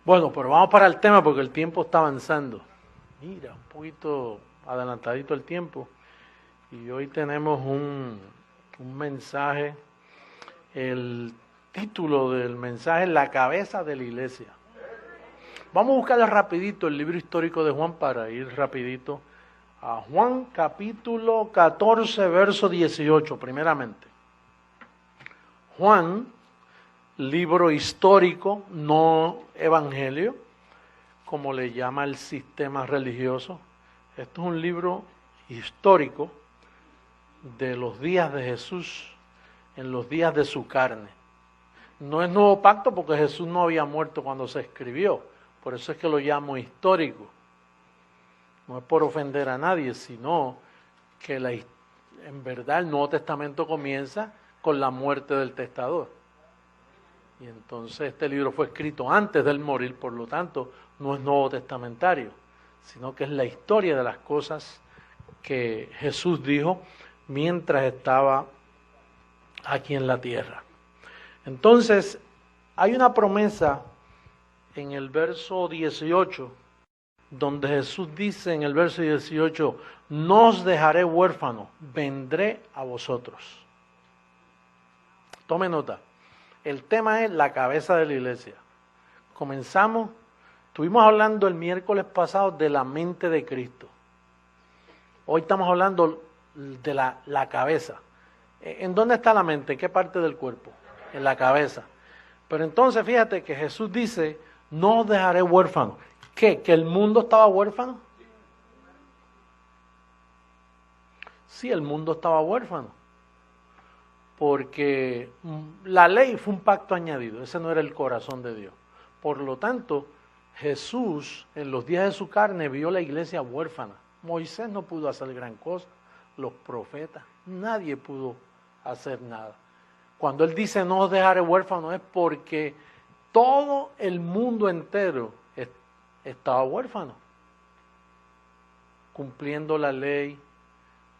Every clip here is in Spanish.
Bueno, pero vamos para el tema porque el tiempo está avanzando. Mira, un poquito adelantadito el tiempo. Y hoy tenemos un mensaje. El título del mensaje es La cabeza de la iglesia. Vamos a buscarle rapidito el libro histórico de Juan para ir rapidito a Juan capítulo 14, verso 18, primeramente. Juan, libro histórico, no evangelio, como le llama el sistema religioso. Esto es un libro histórico de los días de Jesús, en los días de su carne. No es nuevo pacto porque Jesús no había muerto cuando se escribió, por eso es que lo llamo histórico. No es por ofender a nadie, sino que en verdad el Nuevo Testamento comienza con la muerte del testador. Y entonces este libro fue escrito antes de él morir, por lo tanto no es nuevo testamentario, sino que es la historia de las cosas que Jesús dijo mientras estaba aquí en la tierra. Entonces hay una promesa en el verso 18, donde Jesús dice en el verso 18, no os dejaré huérfanos, vendré a vosotros. Tome nota, el tema es la cabeza de la iglesia. Comenzamos, estuvimos hablando el miércoles pasado de la mente de Cristo. Hoy estamos hablando de la cabeza. ¿En dónde está la mente? ¿En qué parte del cuerpo? En la cabeza. Pero entonces fíjate que Jesús dice, no os dejaré huérfanos. ¿Qué? ¿Que el mundo estaba huérfano? Sí, el mundo estaba huérfano. Porque la ley fue un pacto añadido, ese no era el corazón de Dios. Por lo tanto, Jesús en los días de su carne vio la iglesia huérfana. Moisés no pudo hacer gran cosa, los profetas, nadie pudo hacer nada. Cuando él dice no os dejaré huérfanos es porque todo el mundo entero estaba huérfano, cumpliendo la ley,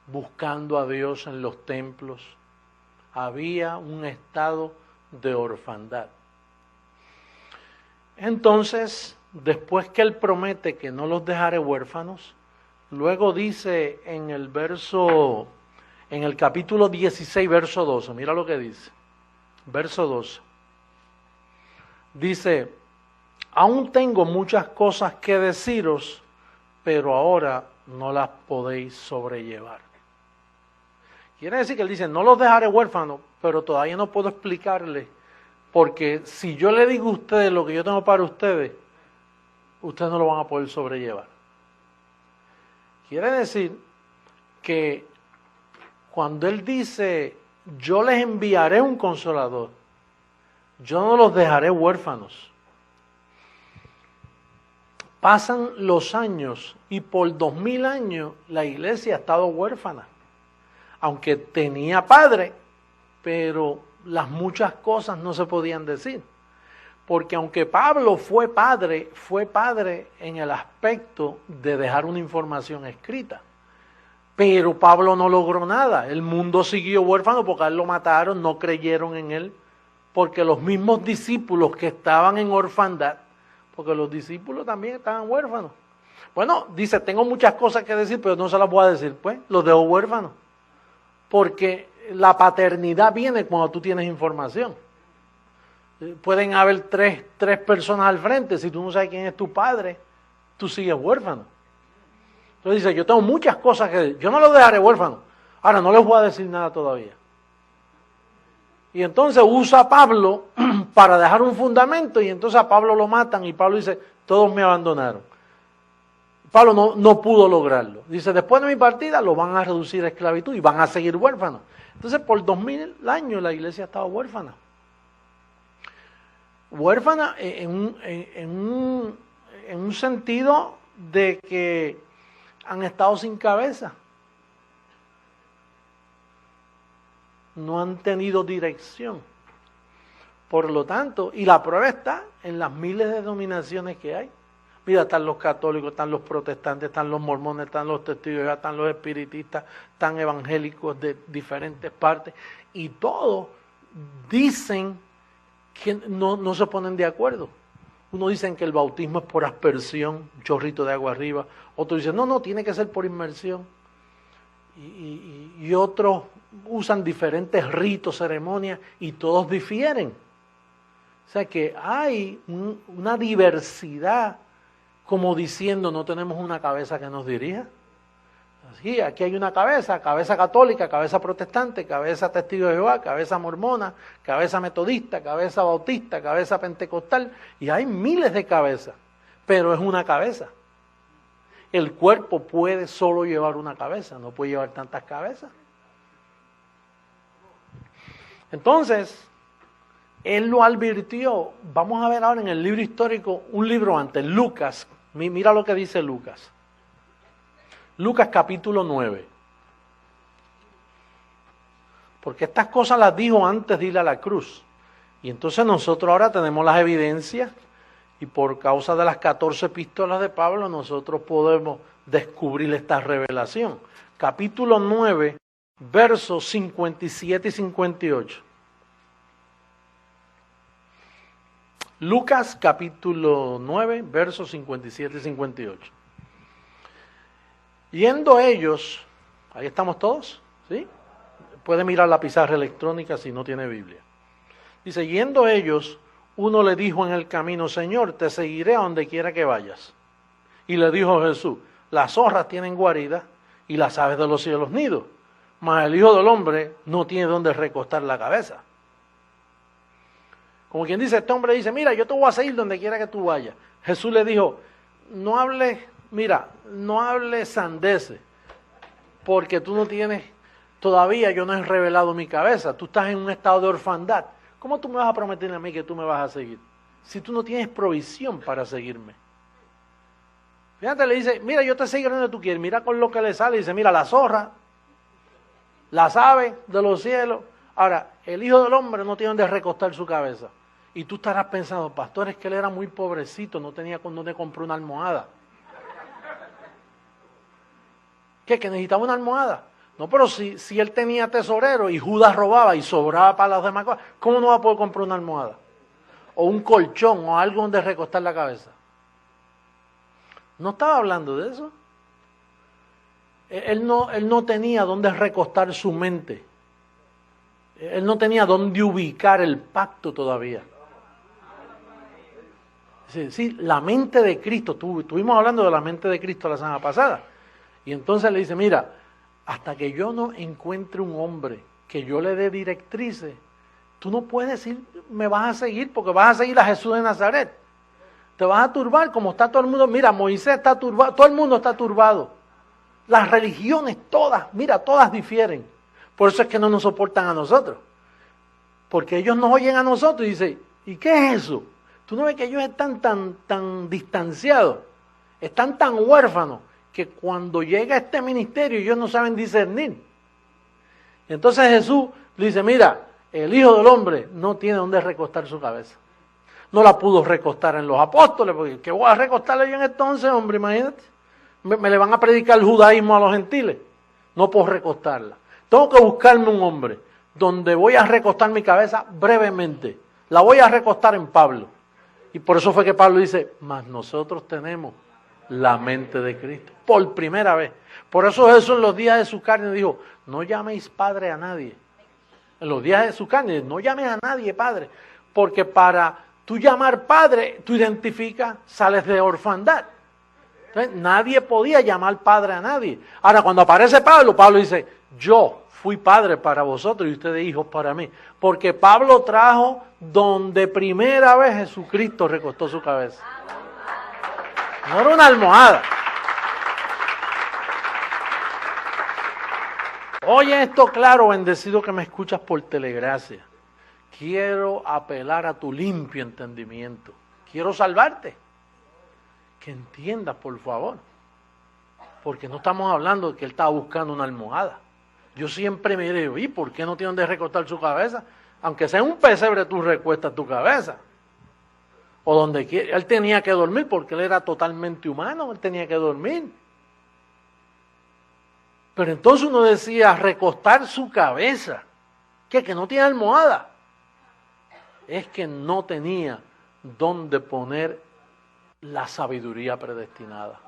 buscando a Dios en los templos. Había un estado de orfandad. Entonces, después que él promete que no los dejaré huérfanos, luego dice en el capítulo 16, verso 12, mira lo que dice, verso 12. Dice, aún tengo muchas cosas que deciros, pero ahora no las podéis sobrellevar. Quiere decir que él dice, no los dejaré huérfanos, pero todavía no puedo explicarles, porque si yo le digo a ustedes lo que yo tengo para ustedes, ustedes no lo van a poder sobrellevar. Quiere decir que cuando él dice, yo les enviaré un consolador, yo no los dejaré huérfanos. Pasan los años y por 2000 años la iglesia ha estado huérfana. Aunque tenía padre, pero las muchas cosas no se podían decir. Porque aunque Pablo fue padre en el aspecto de dejar una información escrita. Pero Pablo no logró nada. El mundo siguió huérfano porque a él lo mataron, no creyeron en él. Porque los mismos discípulos que estaban en orfandad, porque los discípulos también estaban huérfanos. Bueno, dice, tengo muchas cosas que decir, pero no se las voy a decir. Pues, los dejo huérfanos. Porque la paternidad viene cuando tú tienes información. Pueden haber tres personas al frente, si tú no sabes quién es tu padre, tú sigues huérfano. Entonces dice, yo tengo muchas cosas que decir, yo no los dejaré huérfanos, ahora no les voy a decir nada todavía. Y entonces usa a Pablo para dejar un fundamento y entonces a Pablo lo matan y Pablo dice, todos me abandonaron. Pablo no pudo lograrlo. Dice, después de mi partida lo van a reducir a esclavitud y van a seguir huérfanos. Entonces, por 2000 años la iglesia estaba huérfana. Huérfana en un sentido de que han estado sin cabeza. No han tenido dirección. Por lo tanto, y la prueba está en las miles de denominaciones que hay. Mira, están los católicos, están los protestantes, están los mormones, están los testigos, están los espiritistas, están evangélicos de diferentes partes. Y todos dicen que no se ponen de acuerdo. Unos dicen que el bautismo es por aspersión, un chorrito de agua arriba. Otros dicen, no, tiene que ser por inmersión. Y otros usan diferentes ritos, ceremonias, y todos difieren. O sea que hay una diversidad, como diciendo, no tenemos una cabeza que nos dirija. Sí, aquí hay una cabeza católica, cabeza protestante, cabeza testigo de Jehová, cabeza mormona, cabeza metodista, cabeza bautista, cabeza pentecostal, y hay miles de cabezas, pero es una cabeza. El cuerpo puede solo llevar una cabeza, no puede llevar tantas cabezas. Entonces, él lo advirtió. Vamos a ver ahora en el libro histórico, un libro antes, Lucas. Mira lo que dice Lucas. Lucas capítulo 9. Porque estas cosas las dijo antes de ir a la cruz. Y entonces nosotros ahora tenemos las evidencias y por causa de las 14 epístolas de Pablo nosotros podemos descubrir esta revelación. Capítulo 9, versos 57 y 58. Lucas capítulo 9, versos 57 y 58. Yendo ellos, ahí estamos todos, ¿sí? Puede mirar la pizarra electrónica si no tiene Biblia. Dice, yendo ellos, uno le dijo en el camino, Señor, te seguiré a donde quiera que vayas. Y le dijo Jesús, las zorras tienen guarida y las aves de los cielos nidos, mas el Hijo del Hombre no tiene donde recostar la cabeza. Como quien dice, este hombre dice, mira, yo te voy a seguir donde quiera que tú vayas. Jesús le dijo, no hables sandeces, porque tú no tienes, todavía yo no he revelado mi cabeza, tú estás en un estado de orfandad. ¿Cómo tú me vas a prometer a mí que tú me vas a seguir? Si tú no tienes provisión para seguirme. Fíjate, le dice, mira, yo te sigo donde tú quieres, mira con lo que le sale, dice, mira, la zorra, las aves de los cielos. Ahora, el Hijo del Hombre no tiene donde recostar su cabeza. Y tú estarás pensando, pastor, es que él era muy pobrecito, no tenía con dónde comprar una almohada. ¿Qué? ¿Que necesitaba una almohada? No, pero si él tenía tesorero y Judas robaba y sobraba para las demás cosas, ¿cómo no va a poder comprar una almohada? O un colchón o algo donde recostar la cabeza. No estaba hablando de eso. Él no tenía donde recostar su mente. Él no tenía dónde ubicar el pacto todavía. Sí, la mente de Cristo, estuvimos hablando de la mente de Cristo la semana pasada. Y entonces le dice, mira, hasta que yo no encuentre un hombre que yo le dé directrices, tú no puedes decir, me vas a seguir, porque vas a seguir a Jesús de Nazaret. Te vas a turbar como está todo el mundo. Mira, Moisés está turbado, todo el mundo está turbado. Las religiones todas, mira, todas difieren. Por eso es que no nos soportan a nosotros. Porque ellos nos oyen a nosotros y dicen, ¿y qué es eso? ¿Tú no ves que ellos están tan distanciados? Están tan huérfanos que cuando llega este ministerio ellos no saben discernir. Entonces Jesús le dice, mira, el Hijo del Hombre no tiene dónde recostar su cabeza. No la pudo recostar en los apóstoles, porque ¿qué voy a recostarle yo en entonces, hombre? Imagínate. Me le van a predicar el judaísmo a los gentiles. No puedo recostarla. Tengo que buscarme un hombre donde voy a recostar mi cabeza brevemente. La voy a recostar en Pablo. Y por eso fue que Pablo dice, mas nosotros tenemos la mente de Cristo. Por primera vez. Por eso Jesús en los días de su carne dijo, no llaméis padre a nadie. En los días de su carne, no llames a nadie padre. Porque para tú llamar padre, tú identificas, sales de orfandad. Entonces, nadie podía llamar padre a nadie. Ahora, cuando aparece Pablo, Pablo dice, yo fui padre para vosotros y ustedes hijos para mí. Porque Pablo trajo donde primera vez Jesucristo recostó su cabeza. No era una almohada. Oye esto claro, bendecido que me escuchas por telegracia. Quiero apelar a tu limpio entendimiento. Quiero salvarte. Que entiendas, por favor. Porque no estamos hablando de que él estaba buscando una almohada. Yo siempre me digo, ¿y por qué no tiene donde recostar su cabeza? Aunque sea un pesebre, tú recuestas tu cabeza. O donde quiera. Él tenía que dormir porque él era totalmente humano, él tenía que dormir. Pero entonces uno decía, recostar su cabeza. ¿Qué? Que no tiene almohada. Es que no tenía dónde poner la sabiduría predestinada.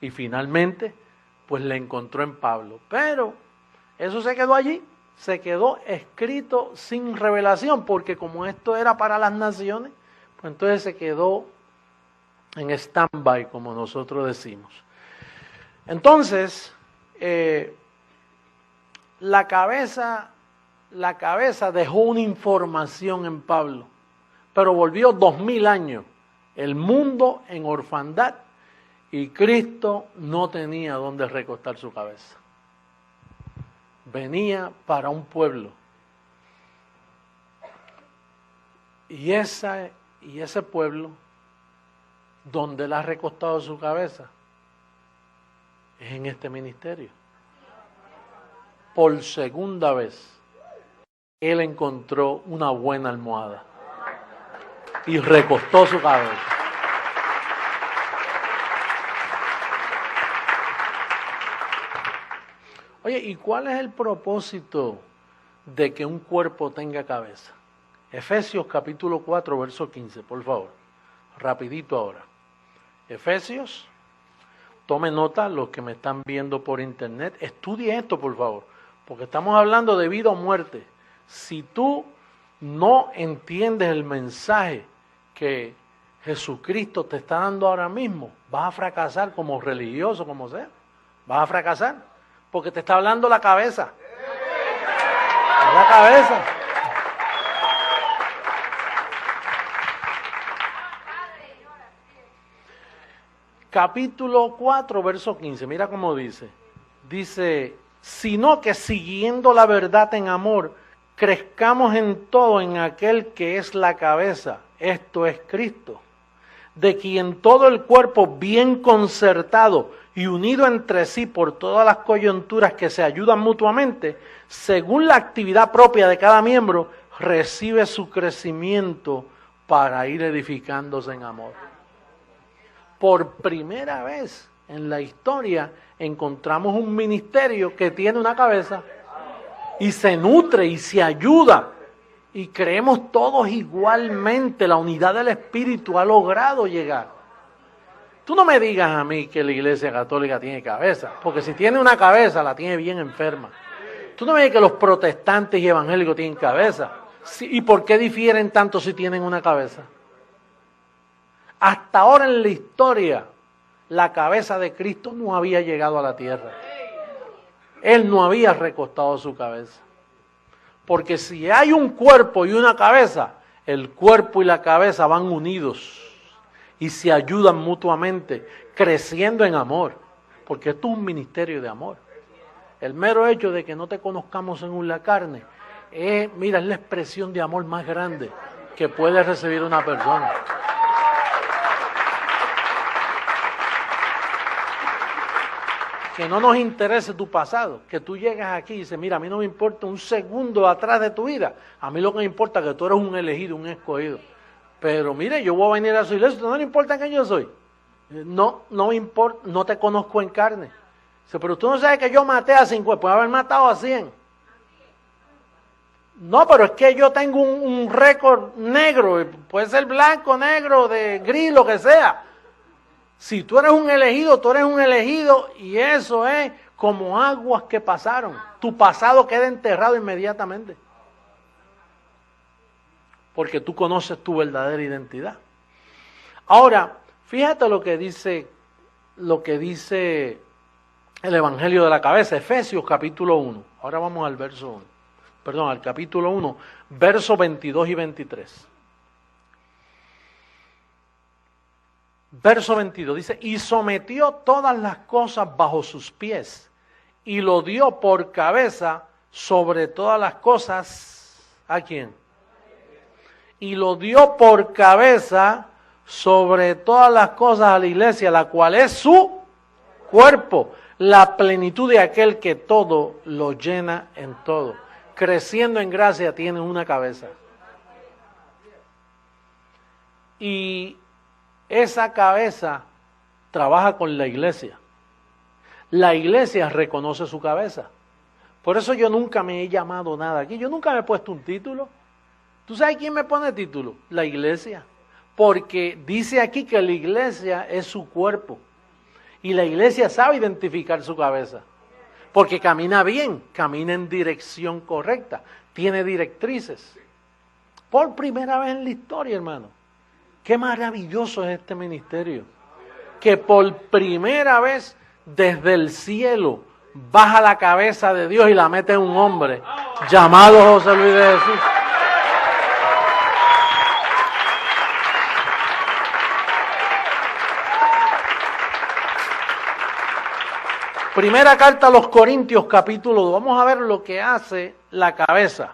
Y finalmente, pues le encontró en Pablo. Pero eso se quedó allí, se quedó escrito sin revelación, porque como esto era para las naciones, pues entonces se quedó en stand-by, como nosotros decimos. Entonces, la cabeza dejó una información en Pablo, pero volvió 2000 años el mundo en orfandad y Cristo no tenía dónde recostar su cabeza. Venía para un pueblo y ese pueblo donde él ha recostado su cabeza es en este ministerio. Por segunda vez, él encontró una buena almohada y recostó su cabeza. Oye, ¿y cuál es el propósito de que un cuerpo tenga cabeza? Efesios capítulo 4, verso 15, por favor. Rapidito ahora. Efesios, tome nota los que me están viendo por internet. Estudie esto, por favor, porque estamos hablando de vida o muerte. Si tú no entiendes el mensaje que Jesucristo te está dando ahora mismo, vas a fracasar como religioso, como sea. Vas a fracasar, porque te está hablando la cabeza. La cabeza. Capítulo 4, verso 15, mira cómo dice. Dice, sino que siguiendo la verdad en amor, crezcamos en todo en aquel que es la cabeza, esto es Cristo, de quien todo el cuerpo bien concertado y unido entre sí por todas las coyunturas que se ayudan mutuamente, según la actividad propia de cada miembro, recibe su crecimiento para ir edificándose en amor. Por primera vez en la historia encontramos un ministerio que tiene una cabeza y se nutre y se ayuda y creemos todos igualmente. La unidad del Espíritu ha logrado llegar. Tú no me digas a mí que la Iglesia Católica tiene cabeza, porque si tiene una cabeza la tiene bien enferma. Tú no me digas que los protestantes y evangélicos tienen cabeza. ¿Y por qué difieren tanto si tienen una cabeza? Hasta ahora en la historia, la cabeza de Cristo no había llegado a la tierra. Él no había recostado su cabeza. Porque si hay un cuerpo y una cabeza, el cuerpo y la cabeza van unidos y se ayudan mutuamente, creciendo en amor. Porque esto es un ministerio de amor. El mero hecho de que no te conozcamos en la carne, mira, es la expresión de amor más grande que puede recibir una persona. Que no nos interese tu pasado, que tú llegas aquí y dices, mira, a mí no me importa un segundo atrás de tu vida, a mí lo que me importa es que tú eres un elegido, un escogido. Pero mire, yo voy a venir a su iglesia, ¿no le importa quién yo soy? No me importa, no te conozco en carne. Dice, pero tú no sabes que yo maté a 50, puede haber matado a 100. No, pero es que yo tengo un récord negro, puede ser blanco, negro, de gris, lo que sea. Si tú eres un elegido, tú eres un elegido y eso es como aguas que pasaron. Tu pasado queda enterrado inmediatamente. Porque tú conoces tu verdadera identidad. Ahora, fíjate lo que dice el Evangelio de la Cabeza, Efesios capítulo 1. Ahora vamos al verso 1. Perdón, al capítulo 1, versos 22 y 23. Verso 22 dice, y sometió todas las cosas bajo sus pies, y lo dio por cabeza sobre todas las cosas. ¿A quién? Y lo dio por cabeza sobre todas las cosas a la iglesia, la cual es su cuerpo, la plenitud de aquel que todo lo llena en todo. Creciendo en gracia tiene una cabeza. Y esa cabeza trabaja con la iglesia. La iglesia reconoce su cabeza. Por eso yo nunca me he llamado nada aquí. Yo nunca me he puesto un título. ¿Tú sabes quién me pone título? La iglesia. Porque dice aquí que la iglesia es su cuerpo. Y la iglesia sabe identificar su cabeza. Porque camina bien, camina en dirección correcta, tiene directrices. Por primera vez en la historia, hermano. Qué maravilloso es este ministerio. Que por primera vez desde el cielo baja la cabeza de Dios y la mete en un hombre llamado José Luis de Jesús. Primera carta a los Corintios, capítulo 2. Vamos a ver lo que hace la cabeza.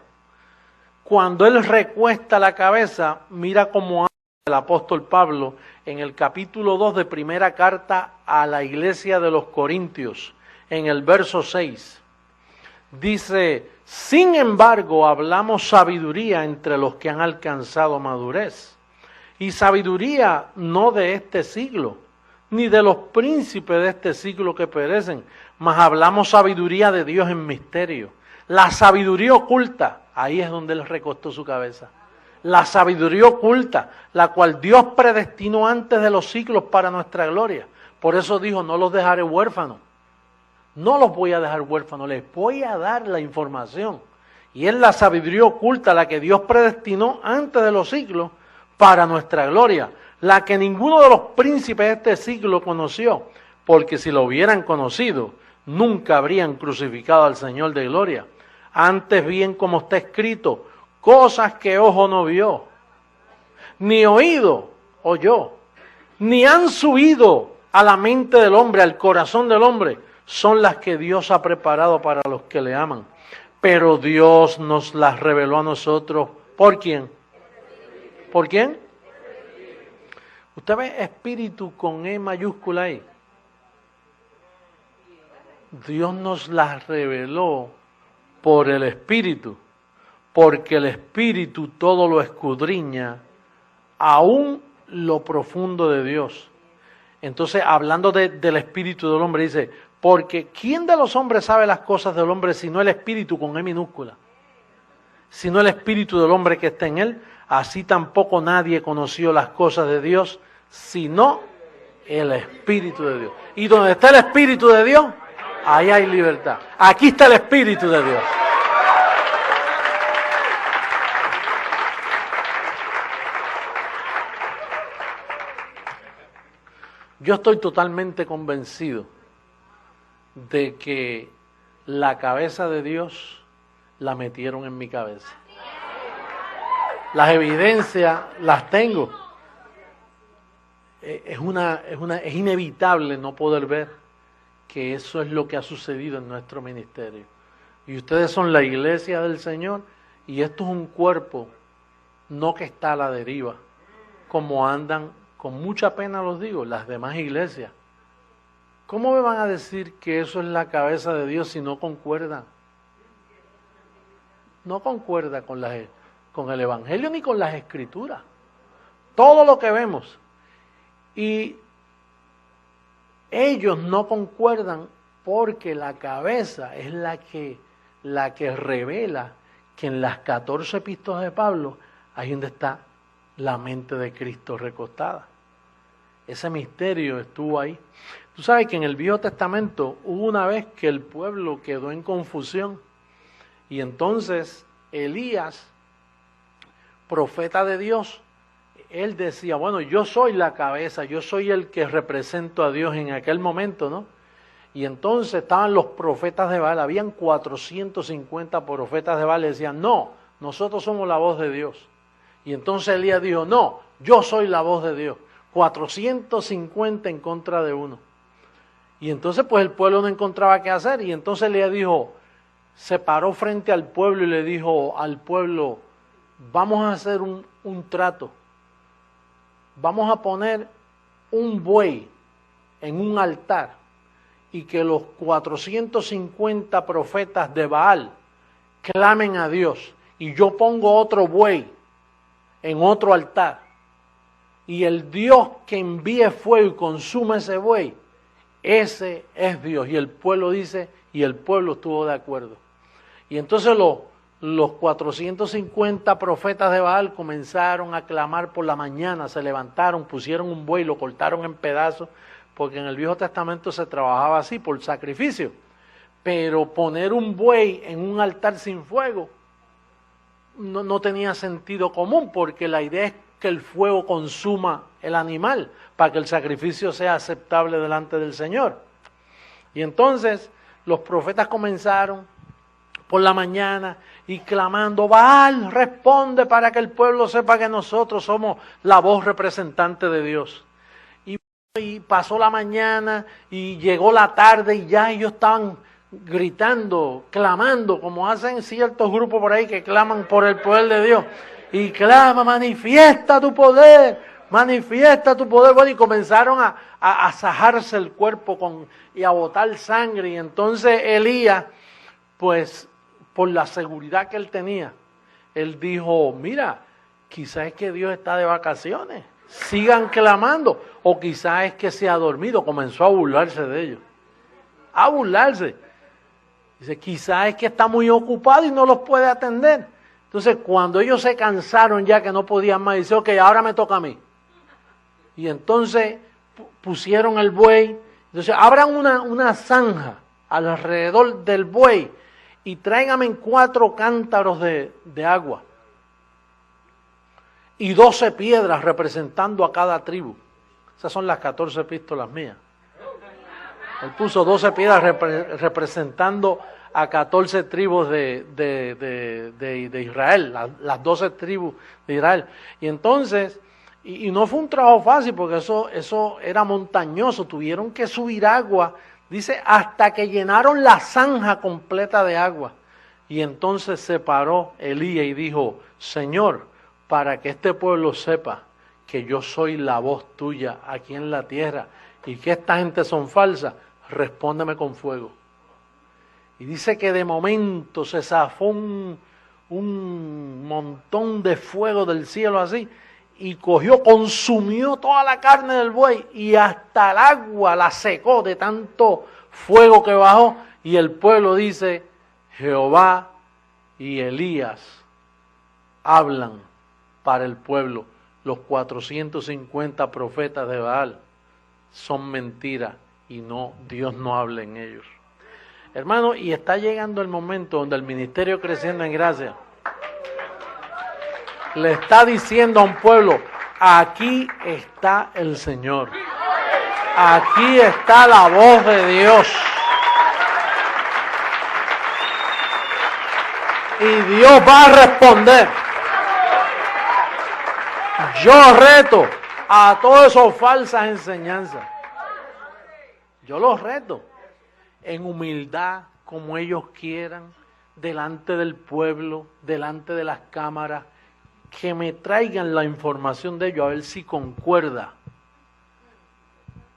Cuando él recuesta la cabeza, mira cómo hace el apóstol Pablo en el capítulo 2 de primera carta a la iglesia de los Corintios, en el verso 6. Dice, sin embargo, hablamos sabiduría entre los que han alcanzado madurez. Y sabiduría no de este siglo, ni de los príncipes de este siglo que perecen, mas hablamos sabiduría de Dios en misterio. La sabiduría oculta, ahí es donde él recostó su cabeza. La sabiduría oculta, la cual Dios predestinó antes de los siglos para nuestra gloria. Por eso dijo, no los dejaré huérfanos. No los voy a dejar huérfanos, les voy a dar la información. Y es la sabiduría oculta, la que Dios predestinó antes de los siglos para nuestra gloria. La que ninguno de los príncipes de este siglo conoció, porque si lo hubieran conocido, nunca habrían crucificado al Señor de gloria. Antes bien, como está escrito, cosas que ojo no vio, ni oído oyó, ni han subido a la mente del hombre, al corazón del hombre, son las que Dios ha preparado para los que le aman. Pero Dios nos las reveló a nosotros. ¿Por quién? ¿Por quién? Usted ve espíritu con E mayúscula ahí. Dios nos las reveló por el Espíritu, porque el Espíritu todo lo escudriña, aún lo profundo de Dios. Entonces, hablando del Espíritu del hombre, dice, porque ¿quién de los hombres sabe las cosas del hombre sino el Espíritu con E minúscula? Sino el Espíritu del hombre que está en él. Así tampoco nadie conoció las cosas de Dios, sino el Espíritu de Dios. Y donde está el Espíritu de Dios, ahí hay libertad. Aquí está el Espíritu de Dios. Yo estoy totalmente convencido de que la cabeza de Dios la metieron en mi cabeza. Las evidencias las tengo. Es inevitable no poder ver que eso es lo que ha sucedido en nuestro ministerio. Y ustedes son la iglesia del Señor y esto es un cuerpo no que está a la deriva, como andan, con mucha pena los digo, las demás iglesias. ¿Cómo me van a decir que eso es la cabeza de Dios si no concuerda? No concuerda con el Evangelio ni con las Escrituras. Todo lo que vemos. Y ellos no concuerdan porque la cabeza es la que revela que en las 14 epístolas de Pablo, ahí donde está la mente de Cristo recostada. Ese misterio estuvo ahí. Tú sabes que en el Viejo Testamento hubo una vez que el pueblo quedó en confusión y entonces Elías, profeta de Dios, él decía, bueno, yo soy la cabeza, yo soy el que represento a Dios en aquel momento, ¿no? Y entonces estaban los profetas de Baal, habían 450 profetas de Baal, y decían, no, nosotros somos la voz de Dios. Y entonces Elías dijo, no, yo soy la voz de Dios. 450 en contra de uno. Y entonces pues el pueblo no encontraba qué hacer, y entonces Elías dijo, se paró frente al pueblo y le dijo al pueblo, vamos a hacer un trato. Vamos a poner un buey en un altar y que los 450 profetas de Baal clamen a Dios. Y yo pongo otro buey en otro altar. Y el Dios que envíe fuego y consume ese buey, ese es Dios. Y el pueblo dice, y el pueblo estuvo de acuerdo. Y entonces los 450 profetas de Baal comenzaron a clamar por la mañana, se levantaron, pusieron un buey, lo cortaron en pedazos, porque en el Viejo Testamento se trabajaba así, por sacrificio. Pero poner un buey en un altar sin fuego no tenía sentido común, porque la idea es que el fuego consuma el animal para que el sacrificio sea aceptable delante del Señor. Y entonces los profetas comenzaron por la mañana y clamando: Baal, responde para que el pueblo sepa que nosotros somos la voz representante de Dios. Y pasó la mañana y llegó la tarde y ya ellos estaban gritando, clamando, como hacen ciertos grupos por ahí que claman por el poder de Dios. Y clama: manifiesta tu poder, manifiesta tu poder. Bueno, y comenzaron a sajarse el cuerpo y a botar sangre. Y entonces Elías, pues por la seguridad que él tenía, él dijo: mira, quizás es que Dios está de vacaciones, sigan clamando, o quizás es que se ha dormido. Comenzó a burlarse de ellos, a burlarse. Dice: quizás es que está muy ocupado y no los puede atender. Entonces, cuando ellos se cansaron ya que no podían más, dice: ok, ahora me toca a mí. Y entonces pusieron el buey. Entonces, abran una zanja alrededor del buey y tráiganme 4 cántaros de agua y 12 piedras representando a cada tribu. Esas son las 14 epístolas mías. Él puso 12 piedras representando a 14 tribus de Israel, las 12 tribus de Israel. Y entonces, y no fue un trabajo fácil, porque eso era montañoso, tuvieron que subir agua, dice, hasta que llenaron la zanja completa de agua. Y entonces se paró Elías y dijo: Señor, para que este pueblo sepa que yo soy la voz tuya aquí en la tierra y que esta gente son falsas, respóndeme con fuego. Y dice que de momento se zafó un montón de fuego del cielo así, y consumió toda la carne del buey, y hasta el agua la secó de tanto fuego que bajó. Y el pueblo dice: Jehová y Elías hablan para el pueblo. Los 450 profetas de Baal son mentiras y Dios no habla en ellos. Hermano, y está llegando el momento donde el ministerio Creciendo en Gracia le está diciendo a un pueblo: aquí está el Señor, aquí está la voz de Dios, y Dios va a responder. Yo reto a todas esas falsas enseñanzas, yo los reto en humildad, como ellos quieran, delante del pueblo, delante de las cámaras, que me traigan la información de ellos, a ver si concuerda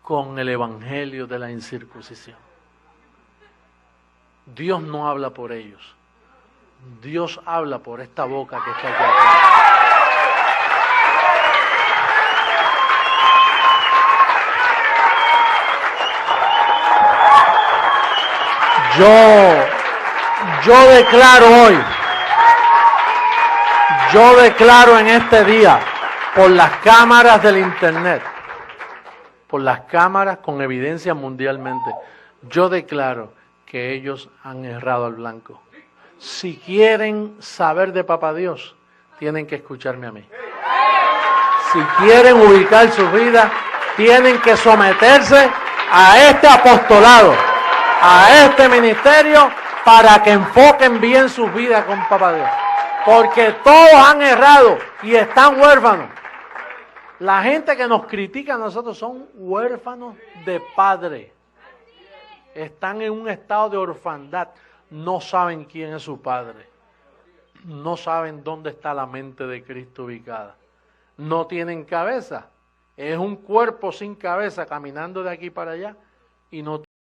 con el evangelio de la incircuncisión. Dios no habla por ellos, Dios habla por esta boca que está aquí atrás. Yo declaro en este día, por las cámaras del internet, por las cámaras con evidencia mundialmente, yo declaro que ellos han errado al blanco. Si quieren saber de Papá Dios, tienen que escucharme a mí. Si quieren ubicar sus vidas, tienen que someterse a este apostolado, a este ministerio, para que enfoquen bien sus vidas con Papá Dios. Porque todos han errado y están huérfanos. La gente que nos critica a nosotros son huérfanos de padre. Están en un estado de orfandad. No saben quién es su padre. No saben dónde está la mente de Cristo ubicada. No tienen cabeza. Es un cuerpo sin cabeza caminando de aquí para allá y no